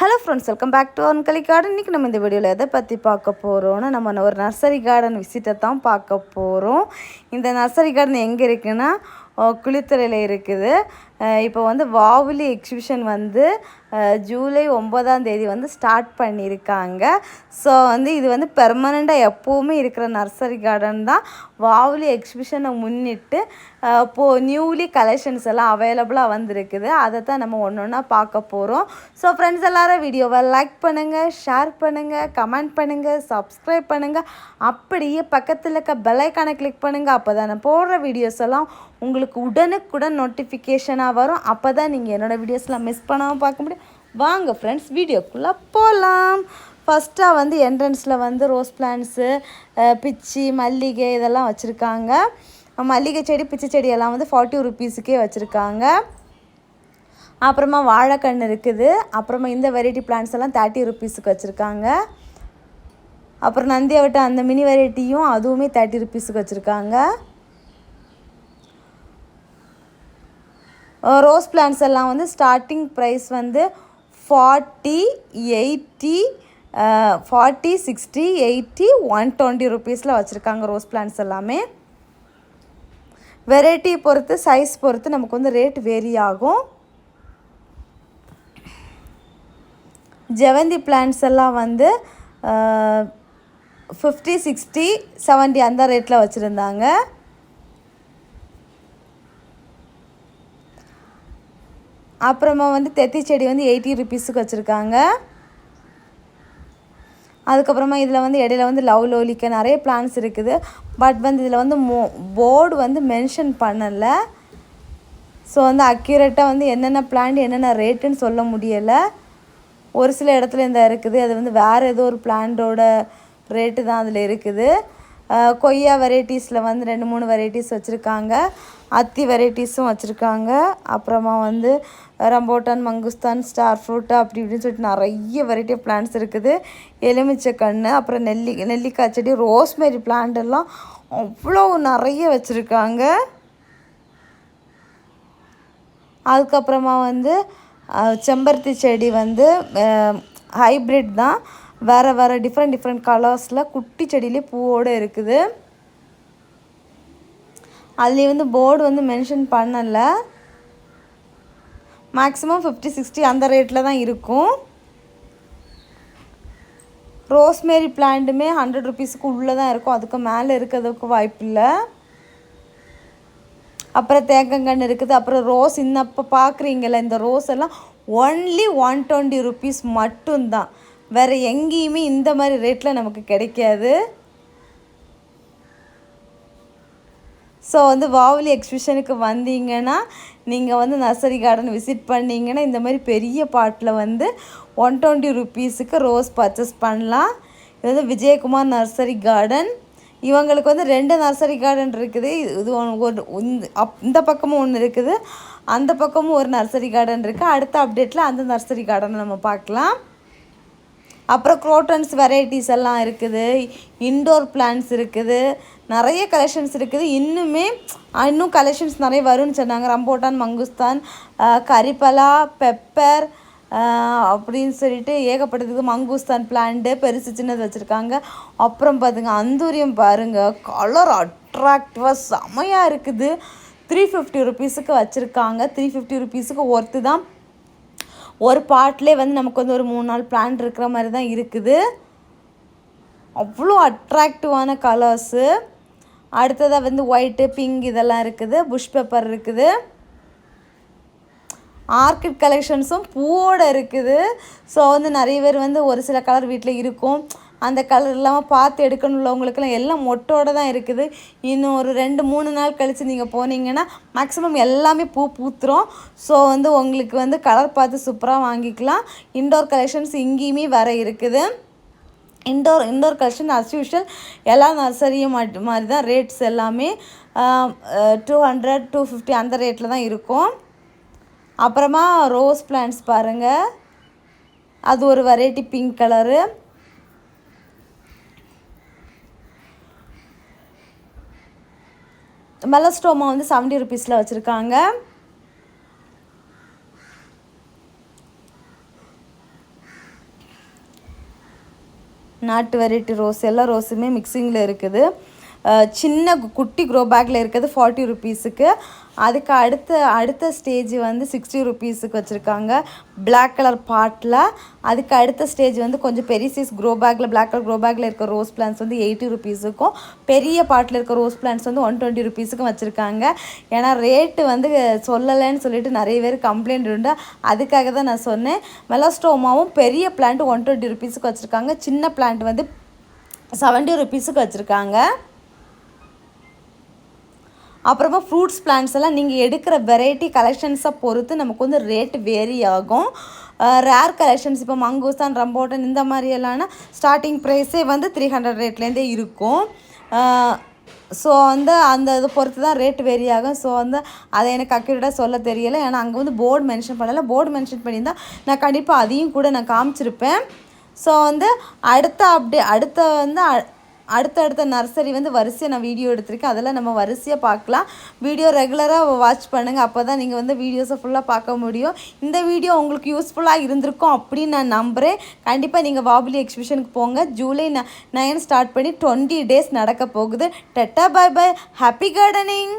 Hello friends, welcome back to அன்கலி garden. இன்றைக்கி நம்ம இந்த வீடியோவில் எதை பற்றி பார்க்க போகிறோன்னா, நம்ம ஒரு நர்சரி கார்டன் விசிட்டை தான் பார்க்க போகிறோம். இந்த நர்சரி கார்டன் எங்கே இருக்குன்னா குளித்துறையில் இருக்குது. இப்போ வந்து வாவுலி எக்ஸிபிஷன் வந்து ஜூலை 9ஆம் தேதி வந்து ஸ்டார்ட் பண்ணியிருக்காங்க. ஸோ வந்து இது வந்து பெர்மனெண்ட்டாக எப்போவுமே இருக்கிற நர்சரி கார்டன் தான். வாவுலி எக்ஸிபிஷனை முன்னிட்டு இப்போது நியூலி கலெக்ஷன்ஸ் எல்லாம் அவைலபிளாக வந்திருக்குது. அதை தான் நம்ம ஒன்று ஒன்றா பார்க்க போகிறோம். ஸோ ஃப்ரெண்ட்ஸ் எல்லோரும் வீடியோவை லைக் பண்ணுங்கள், ஷேர் பண்ணுங்கள், கமெண்ட் பண்ணுங்கள், சப்ஸ்கிரைப் பண்ணுங்கள். அப்படியே பக்கத்தில் இருக்க பெல் ஐக்கானை கிளிக் பண்ணுங்கள். அப்போ தான் நான் போடுற வீடியோஸ் எல்லாம் உங்களுக்கு உடனுக்குடன் நோட்டிஃபிகேஷனாக வரும். அப்போ தான் நீங்கள் என்னோடய வீடியோஸ்லாம் மிஸ் பண்ணாமல் பார்க்க முடியும். வாங்க ஃப்ரெண்ட்ஸ், வீடியோக்குள்ளே போகலாம். ஃபஸ்ட்டாக வந்து என்ட்ரன்ஸில் வந்து ரோஸ் பிளான்ட்ஸு, பிச்சி, மல்லிகை இதெல்லாம் வச்சுருக்காங்க. மல்லிகை செடி, பிச்சி செடியெல்லாம் வந்து 40 ருபீஸுக்கே வச்சுருக்காங்க. அப்புறமா வாழைக்கன்று இருக்குது. அப்புறமா இந்த வெரைட்டி பிளான்ட்ஸ் எல்லாம் 30 ருபீஸுக்கு வச்சுருக்காங்க. அப்புறம் நந்தியாவட்டம் அந்த மினி வெரைட்டியும் அதுவுமே 30 ருபீஸுக்கு வச்சுருக்காங்க. ரோஸ் பிளான்ட்ஸ் எல்லாம் வந்து ஸ்டார்டிங் ப்ரைஸ் வந்து 40, 80, 60, 80, 120 ருபீஸில் வச்சுருக்காங்க. ரோஸ் பிளான்ட்ஸ் எல்லாமே வெரைட்டி பொறுத்து, சைஸ் பொறுத்து நமக்கு வந்து ரேட் வேரி ஆகும். ஜெவந்தி பிளான்ட்ஸ் எல்லாம் வந்து 50, 60, 70 அந்த ரேட்டில் வச்சுருந்தாங்க. அப்புறமா வந்து தெத்தி செடி வந்து 80 ருபீஸுக்கு வச்சுருக்காங்க. அதுக்கப்புறமா இதில் வந்து இடையில வந்து லவ் லோலிக்க நிறைய பிளான்ஸ் இருக்குது. பட் வந்து இதில் வந்து போர்டு வந்து மென்ஷன் பண்ணலை. ஸோ வந்து அக்யூரேட்டாக வந்து என்னென்ன பிளான்ட் என்னென்ன ரேட்டுன்னு சொல்ல முடியலை. ஒரு சில இடத்துல இந்த இருக்குது, அது வந்து வேறு ஏதோ ஒரு பிளான்ட்டோட ரேட்டு தான் அதில் இருக்குது. கொய்யா வெரைட்டிஸில் வந்து 2-3 வெரைட்டிஸ் வச்சுருக்காங்க. அத்தி வெரைட்டிஸும் வச்சுருக்காங்க. அப்புறமா வந்து ரம்போட்டான், மங்குஸ்தான், ஸ்டார் ஃப்ரூட்டு அப்படி இப்படின்னு சொல்லிட்டு நிறைய வெரைட்டி ஆஃப் பிளான்ட்ஸ் இருக்குது. எலுமிச்சை கன்று, அப்புறம் நெல்லிக்காய் செடி, ரோஸ்மேரி பிளான்ட் எல்லாம் அவ்வளோ நிறைய வச்சுருக்காங்க. அதுக்கப்புறமா வந்து செம்பருத்தி செடி வந்து ஹைப்ரிட் தான். வேறு டிஃப்ரெண்ட் கலர்ஸில் குட்டி செடியிலே பூவோடு இருக்குது. அதுலேயே வந்து போர்டு வந்து மென்ஷன் பண்ணலை. மேக்ஸிமம் 50, 60 அந்த ரேட்டில் தான் இருக்கும். ரோஸ்மேரி பிளான்ட்டுமே 100 ருபீஸுக்கு உள்ளே தான் இருக்கும். அதுக்கு மேலே இருக்கிறதுக்கு வாய்ப்பு இல்லை. அப்புறம் தேங்கங்கன்று இருக்குது. அப்புறம் ரோஸ் இன்னப்போ பார்க்குறீங்கள, இந்த ரோஸ் எல்லாம் ஒன்லி 120 ருபீஸ் மட்டும்தான். வேறு எங்கேயுமே இந்த மாதிரி ரேட்டில் நமக்கு கிடைக்காது. ஸோ வந்து வாவுலி எக்ஸிபிஷனுக்கு வந்தீங்கன்னா, நீங்கள் வந்து நர்சரி கார்டன் விசிட் பண்ணிங்கன்னா இந்த மாதிரி பெரிய பாட்டில் வந்து 120 ருபீஸுக்கு ரோஸ் பர்ச்சேஸ் பண்ணலாம். இது வந்து விஜயகுமார் நர்சரி கார்டன். இவங்களுக்கு வந்து 2 நர்சரி கார்டன் இருக்குது. இது ஒரு இந்த பக்கமும் ஒன்று இருக்குது, அந்த பக்கமும் ஒரு நர்சரி கார்டன் இருக்குது. அடுத்த அப்டேட்டில் அந்த நர்சரி கார்டனை நம்ம பார்க்கலாம். அப்புறம் குரோட்டன்ஸ் வெரைட்டிஸ் எல்லாம் இருக்குது. இன்டோர் பிளான்ட்ஸ் இருக்குது. நிறைய கலெக்ஷன்ஸ் இருக்குது. இன்னும் கலெக்ஷன்ஸ் நிறைய வரும்னு சொன்னாங்க. ரம்போட்டான், மங்குஸ்தான், கரிப்பலா, பெப்பர் அப்படின்னு சொல்லிட்டு ஏகப்பட்டதுக்கு மங்குஸ்தான் பிளான்ட்டு பெருசு சின்னது வச்சுருக்காங்க. அப்புறம் பார்த்துங்க, அந்தூரியம் பாருங்கள், கலர் அட்ராக்டிவாக செமையாக இருக்குது. 350 ருபீஸுக்கு வச்சுருக்காங்க. 350 ருபீஸுக்கு ஒர்த்து தான். ஒரு பாட்டிலே வந்து நமக்கு வந்து ஒரு 3-4 பிளான்ட் இருக்கிற மாதிரி தான் இருக்குது. அவ்வளோ அட்ராக்டிவான கலர்ஸு. அடுத்ததாக வந்து ஒயிட்டு, பிங்க் இதெல்லாம் இருக்குது. புஷ் பேப்பர் இருக்குது. ஆர்கிட் கலெக்ஷன்ஸும் பூவோடு இருக்குது. ஸோ வந்து நிறைய பேர் வந்து ஒரு சில கலர் வீட்டில் இருக்கும், அந்த கலர் இல்லாமல் பார்த்து எடுக்கணும் உள்ளவங்களுக்கெல்லாம் எல்லாம் மொட்டோடு தான் இருக்குது. இன்னும் ஒரு 2-3 நாள் கழித்து நீங்கள் போனீங்கன்னா மேக்ஸிமம் எல்லாமே பூத்துரும். ஸோ வந்து உங்களுக்கு வந்து கலர் பார்த்து சூப்பராக வாங்கிக்கலாம். இன்டோர் கலெக்ஷன்ஸ் இங்கேயுமே வர இருக்குது. இன்டோர் கலெக்ஷன் அஸ் யூஷுவல் எல்லா நர்சரியும் மாதிரி தான். ரேட்ஸ் எல்லாமே 200, 250 அந்த ரேட்டில் தான் இருக்கும். அப்புறமா ரோஸ் பிளான்ட்ஸ் பாருங்கள், அது ஒரு வெரைட்டி பிங்க் கலரு. மெலஸ்டோமா வந்து 70 ருபீஸில் வச்சுருக்காங்க. நாட்டு வெரைட்டி ரோஸ் எல்லா ரோஸுமே மிக்சிங்கில் இருக்குது. சின்ன குட்டி க்ரோ பேக்கில் இருக்குது 40 ருபீஸுக்கு. அதுக்கு அடுத்த ஸ்டேஜ் வந்து 60 ருபீஸுக்கு வச்சுருக்காங்க பிளாக் கலர் பாட்டில். அதுக்கு அடுத்த ஸ்டேஜ் வந்து கொஞ்சம் பெரிய சைஸ் க்ரோ பேக்கில் பிளாக் கலர் க்ரோ பேக்கில் இருக்க ரோஸ் பிளான்ஸ் வந்து 80 ருபீஸுக்கும், பெரிய பாட்டில் இருக்க ரோஸ் பிளான்ஸ் வந்து 120 ருபீஸுக்கும் வச்சுருக்காங்க. ஏன்னா ரேட்டு வந்து சொல்லலைன்னு சொல்லிட்டு நிறைய பேர் கம்ப்ளைண்ட் உண்டு, அதுக்காக தான் நான் சொன்னேன். மெலாஸ்டோமாவும் பெரிய பிளான்ட்டு 120 ருபீஸுக்கு வச்சுருக்காங்க, சின்ன பிளான்ட் வந்து 70 ருபீஸுக்கு வச்சுருக்காங்க. அப்புறமா ஃப்ரூட்ஸ் பிளான்ட்ஸ் எல்லாம் நீங்கள் எடுக்கிற வெரைட்டி கலெக்ஷன்ஸை பொறுத்து நமக்கு வந்து ரேட் வேரி ஆகும். ரேர் கலெக்ஷன்ஸ் இப்போ மங்கூஸ்தான், ரம்போட்டன் இந்த மாதிரியெல்லாம்னா ஸ்டார்டிங் ப்ரைஸே வந்து 300 ரேட்லேருந்தே இருக்கும். ஸோ வந்து அந்த இதை பொறுத்து தான் ரேட் வேரி ஆகும். ஸோ வந்து அதை எனக்கு அக்யூரேட்டாக சொல்ல தெரியலை, ஏன்னா அங்கே வந்து போர்டு மென்ஷன் பண்ணலை. போர்டு மென்ஷன் பண்ணியிருந்தால் நான் கண்டிப்பாக அதையும் கூட நான் காமிச்சிருப்பேன். ஸோ வந்து அடுத்தடுத்த நர்சரி வந்து வரிசையாக நான் வீடியோ எடுத்திருக்கேன், அதெல்லாம் நம்ம வரிசையாக பார்க்கலாம். வீடியோ ரெகுலராக வாட்ச் பண்ணுங்கள், அப்போ தான் நீங்கள் வந்து வீடியோஸை ஃபுல்லாக பார்க்க முடியும். இந்த வீடியோ உங்களுக்கு யூஸ்ஃபுல்லாக இருந்திருக்கும் அப்படின்னு நான் நம்புகிறேன். கண்டிப்பாக நீங்கள் வாபுலி எக்ஸிபிஷனுக்கு போங்க. ஜூலை 9 ஸ்டார்ட் பண்ணி 20 டேஸ் நடக்க போகுது. டட்டா, பாய் பாய், ஹாப்பி கார்டனிங்.